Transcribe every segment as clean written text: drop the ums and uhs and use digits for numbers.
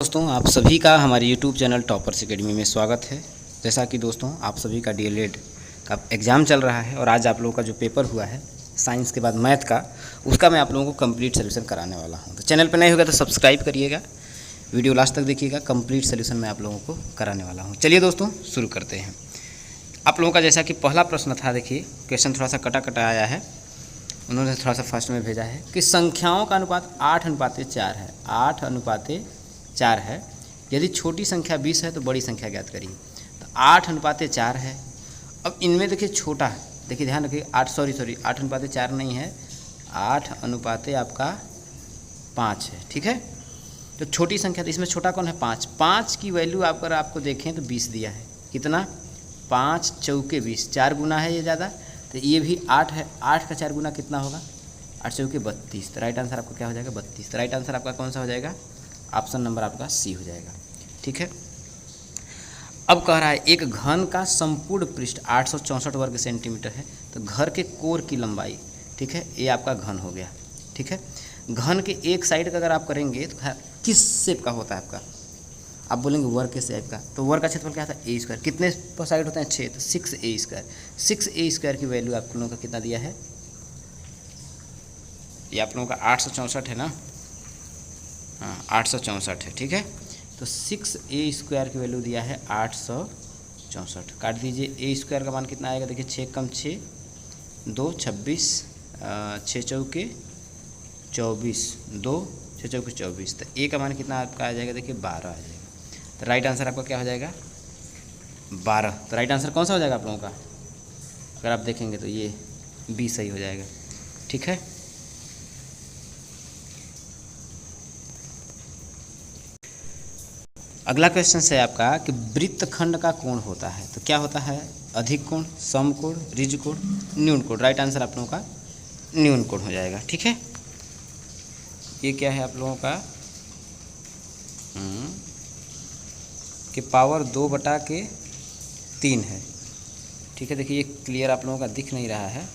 दोस्तों आप सभी का हमारे YouTube चैनल टॉपर्स एकेडमी में स्वागत है। जैसा कि दोस्तों आप सभी का DLED का एग्ज़ाम चल रहा है और आज आप लोगों का जो पेपर हुआ है साइंस के बाद मैथ का, उसका मैं आप लोगों को कंप्लीट सोल्यूशन कराने वाला हूं। तो चैनल पर नए होगा तो सब्सक्राइब करिएगा, वीडियो लास्ट तक देखिएगा, कंप्लीट सोल्यूशन मैं आप लोगों को कराने वाला हूँ। चलिए दोस्तों शुरू करते हैं। आप लोगों का जैसा कि पहला प्रश्न था, देखिए क्वेश्चन थोड़ा सा कटा कटा आया है, उन्होंने थोड़ा सा फर्स्ट में भेजा है कि संख्याओं का अनुपात 8:4 है। 8:4 है। यदि छोटी संख्या 20 है तो बड़ी संख्या ज्ञात करिए। तो 8:4 है। अब इनमें देखिए छोटा है, देखिए ध्यान रखिए 8:4 नहीं है, 8 आपका 5 है। ठीक है, तो छोटी संख्या, तो इसमें छोटा कौन है? 5। 5 की वैल्यू अगर आपको देखें तो 20 दिया है। कितना? 5 चौके 20, 4 गुना है ये ज़्यादा, तो ये भी 8 है। 8 का 4 गुना कितना होगा? 8 चौके 32। तो राइट आंसर आपका क्या हो जाएगा? 32। तो राइट आंसर आपका कौन सा हो जाएगा? ऑप्शन नंबर आपका सी हो जाएगा। ठीक है, अब कह रहा है एक घन का संपूर्ण पृष्ठ 864 वर्ग सेंटीमीटर है, तो घर के कोर की लंबाई, ठीक है, ये आपका घन हो गया। ठीक है, घन के एक साइड का अगर आप करेंगे तो किस शेप का होता है आपका? आप बोलेंगे वर्ग के शेप का, तो वर्ग का क्षेत्रफल क्या था? ए स्क्वायर। कितने पर साइड होते हैं? 6, तो 6a²। 6a² की वैल्यू आप लोगों का कितना दिया है? ये आप लोगों का 864 है ना? हाँ, 864 है। ठीक है, तो 6a² की वैल्यू दिया है 864। काट दीजिए, a² का मान कितना आएगा? देखिए 6 कम 6 2 26, 6 चौके 24, 2 6 चौके 24, तो a का मान कितना आपका आ जाएगा? देखिए 12 आ जाएगा। तो राइट आंसर आपका क्या हो जाएगा? 12। तो राइट आंसर कौन सा हो जाएगा आप लोगों का? अगर आप देखेंगे तो ये बी सही हो जाएगा। ठीक है, अगला क्वेश्चन है आपका कि वृत्तखंड का कोण होता है, तो क्या होता है? अधिक कोण, सम कोण, ऋज कोण, न्यून कोण। राइट आंसर आप लोगों का न्यून कोण हो जाएगा। ठीक है, ये क्या है आप लोगों का? कि पावर 2/3 है। ठीक है, देखिए ये क्लियर आप लोगों का दिख नहीं रहा है।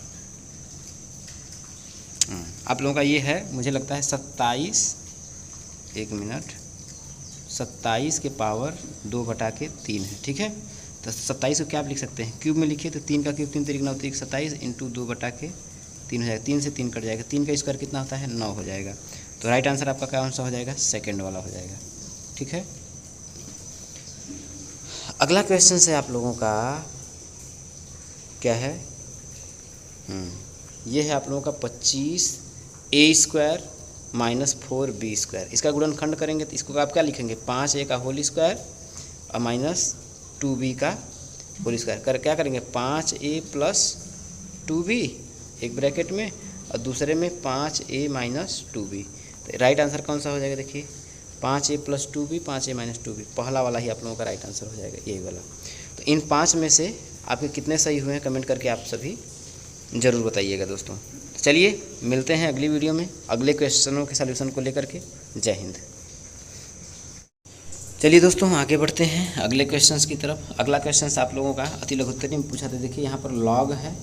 आप लोगों का ये है, मुझे लगता है 27, 1 मिनट, 27 के पावर 2/3 है। ठीक है, तो 27 को क्या आप लिख सकते हैं? क्यूब में लिखिए, तो 3 का क्यूब 3 3 9 3 27 इंटू 2/3 हो जाएगा। 3 से 3 कट जाएगा, 3 का स्क्वायर कितना होता है? 9 हो जाएगा। तो राइट आंसर आपका कौन सा हो जाएगा? सेकंड वाला हो जाएगा। ठीक है, अगला क्वेश्चन है आप लोगों का क्या है? ये है आप लोगों का 25a² माइनस 4b²। इसका गुणनखंड करेंगे तो इसको आप क्या लिखेंगे? 5a का होल स्क्वायर और माइनस 2b का होल स्क्वायर कर क्या करेंगे? 5a प्लस 2b एक ब्रैकेट में और दूसरे में 5a माइनस 2b। तो राइट आंसर कौन सा हो जाएगा? देखिए 5a plus 2b, 5a minus 2b, पहला वाला ही आप लोगों का राइट आंसर हो जाएगा, यही वाला। तो इन 5 में से आपके कितने सही हुए हैं कमेंट करके आप सभी ज़रूर बताइएगा दोस्तों। चलिए मिलते हैं अगली वीडियो में अगले क्वेश्चनों के सलूशन को लेकर के। जय हिंद। चलिए दोस्तों आगे बढ़ते हैं अगले क्वेश्चंस की तरफ। अगला क्वेश्चन आप लोगों का अति लघुत्तरी में पूछा था। देखिए यहाँ पर लॉग है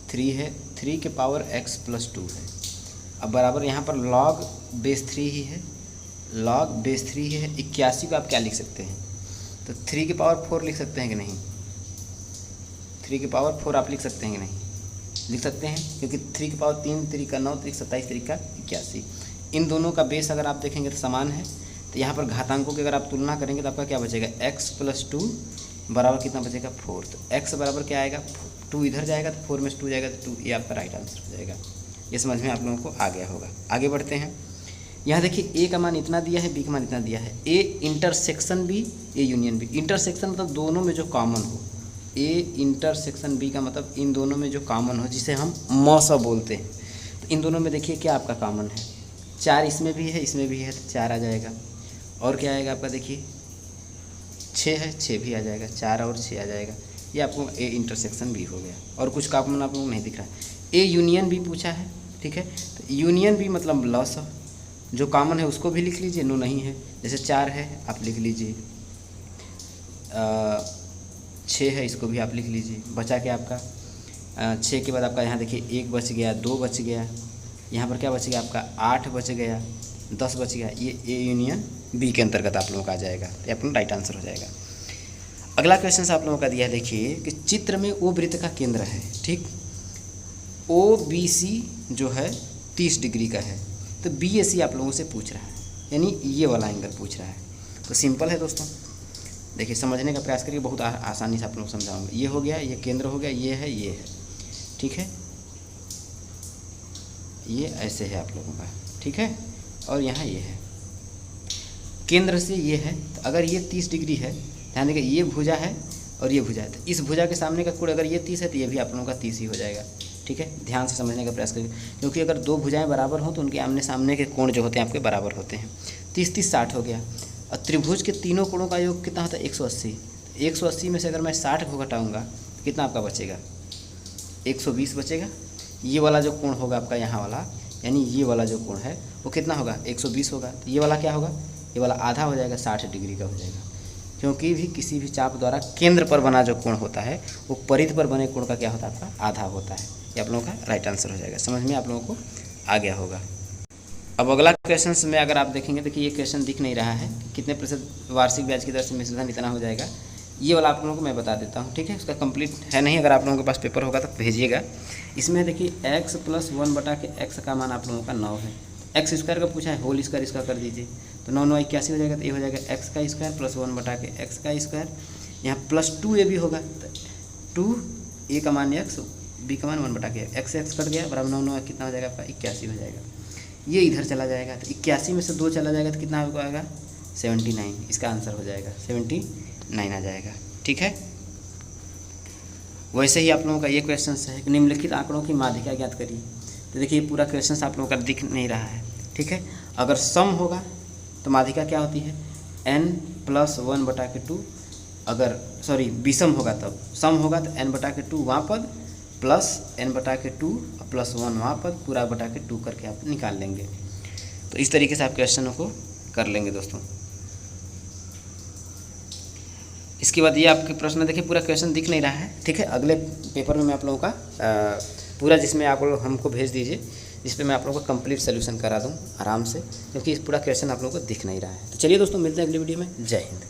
3 है, 3 के पावर x प्लस 2 है। अब बराबर यहाँ पर लॉग बेस 3 ही है, लॉग बेस 3 ही है। 81 को आप क्या लिख सकते हैं? तो 3 के पावर 4 लिख सकते हैं कि नहीं? 3 के पावर 4 आप लिख सकते हैं कि नहीं? लिख सकते हैं, क्योंकि 3 के पावर 3 3 का 9 3 27 3 का 81। इन दोनों का बेस अगर आप देखेंगे तो समान है। तो यहाँ पर घातांकों की अगर आप तुलना करेंगे तो आपका क्या बचेगा? x प्लस 2 बराबर कितना बचेगा? 4। तो x बराबर क्या आएगा? 2 इधर जाएगा तो 4 में से 2 जाएगा तो 2, ये आपका राइट आंसर हो जाएगा। ये समझ में आप लोगों को आ गया होगा। आगे बढ़ते हैं। यहाँ देखिए a का मान इतना दिया है, b का मान इतना दिया है। a intersection b, a union b। Intersection मतलब दोनों में जो कॉमन हो। a इंटरसेक्शन b का मतलब इन दोनों में जो कॉमन हो, जिसे हम मौसा बोलते हैं। तो इन दोनों में देखिए क्या आपका कॉमन है? 4 इसमें भी है, इसमें भी है, तो 4 आ जाएगा। और क्या आएगा आपका? देखिए 6 है, 6 भी आ जाएगा, 4 और 6 आ जाएगा। ये आपको a इंटरसेक्शन b हो गया। और कुछ कॉमन आप लोगों को नहीं दिख रहा है। a यूनियन b पूछा है। ठीक है, तो यूनियन b मतलब लॉस है, जो कॉमन है उसको भी लिख लीजिए, नो नहीं है। जैसे 4 है आप लिख लीजिए, 6 है इसको भी आप लिख लीजिए। बचा क्या आपका? 6 के बाद आपका यहाँ देखिए 1 बच गया, 2 बच गया, यहाँ पर क्या बच गया आपका? 8 बच गया, 10 बच गया, ये ए यूनियन बी के अंतर्गत आप लोगों का आ जाएगा, ये अपना राइट आंसर हो जाएगा। अगला क्वेश्चन आप लोगों का दिया है, देखिए कि चित्र में ओ वृत्त का केंद्र है, ठीक, ओ बी सी जो है 30 डिग्री का है, तो बी ए सी आप लोगों से पूछ रहा है, यानी ये वाला एंगल पूछ रहा है। तो सिंपल है दोस्तों, देखिए समझने का प्रयास करिए, बहुत आसानी से आप लोग समझाऊंगा। ये हो गया, ये केंद्र हो गया, ये है, ठीक है, ये ऐसे है आप लोगों का, ठीक है, और यहाँ ये है, केंद्र से ये है। तो अगर ये 30 डिग्री है, ध्यान देखिए ये भुजा है और ये भुजा है, तो इस भुजा के सामने का कोण अगर ये 30 है तो ये भी आप लोगों का 30 ही हो जाएगा, ठीक है। ध्यान से समझने का प्रयास करिए, क्योंकि अगर दो भुजाएं बराबर हों तो उनके आमने सामने के कोण जो होते हैं आपके बराबर होते हैं। 30 30 60 हो गया, और त्रिभुज के तीनों कोणों का योग कितना होता है 180। 180 में से अगर मैं 60 को घटाऊँगा तो कितना आपका बचेगा, 120 बचेगा। ये वाला जो कोण होगा आपका यहाँ वाला, यानी ये वाला जो कोण है वो कितना होगा 120 होगा। तो ये वाला क्या होगा, ये वाला आधा हो जाएगा, 60 डिग्री का हो जाएगा, क्योंकि भी किसी भी चाप द्वारा केंद्र पर बना जो कोण होता है वो परिधि पर बने कोण का क्या होता है आपका आधा होता है। ये आप लोगों का राइट आंसर हो जाएगा, समझ में आप लोगों को आ गया होगा। अब अगला क्वेश्चन में अगर आप देखेंगे, देखिए ये क्वेश्चन दिख नहीं रहा है, कितने प्रतिशत वार्षिक ब्याज की दर से मिश्रधन इतना हो जाएगा, ये वाला आप लोगों को मैं बता देता हूँ, ठीक है। उसका कंप्लीट है नहीं, अगर आप लोगों के पास पेपर होगा तो भेजिएगा। इसमें देखिए x + 1/x का मान आप लोगों का 9 है, एक्स स्क्वायर का पूछा है, होल स्क्वायर इसका कर दीजिए, तो 9 9 81 हो जाएगा। तो ये हो जाएगा x का स्क्वायर + 1/x का स्क्वायर, यहाँ +2 ये भी होगा, तो 2 a का मान x, b का मान 1/x, x कट गया, बराबर 9 9 कितना हो जाएगा आपका 81 हो जाएगा। ये इधर चला जाएगा, तो 81 में से 2 चला जाएगा तो कितना आएगा 79, इसका आंसर हो जाएगा 79 आ जाएगा, ठीक है। वैसे ही आप लोगों का ये क्वेश्चन है कि निम्नलिखित आंकड़ों की माध्यिका ज्ञात करिए। तो देखिए ये पूरा क्वेश्चन आप लोगों का दिख नहीं रहा है, ठीक है। अगर सम होगा तो माध्यिका क्या होती है n + 1/2, अगर सॉरी विषम होगा तब, सम होगा तो n/2 वहाँ पद प्लस n/2 + 1 वहाँ पद, पूरा बटा के 2 करके आप निकाल लेंगे। तो इस तरीके से आप क्वेश्चनों को कर लेंगे दोस्तों। इसके बाद ये आपके प्रश्न देखिए पूरा क्वेश्चन दिख नहीं रहा है, ठीक है। अगले पेपर में मैं आप लोगों का पूरा, जिसमें आप लोग हमको भेज दीजिए, जिस पे मैं आप लोगों को कंप्लीट सोल्यूशन करा दूँ आराम से, क्योंकि इस पूरा क्वेश्चन आप लोगों को दिख नहीं रहा है। तो चलिए दोस्तों, मिलते हैं अगली वीडियो में। जय हिंद।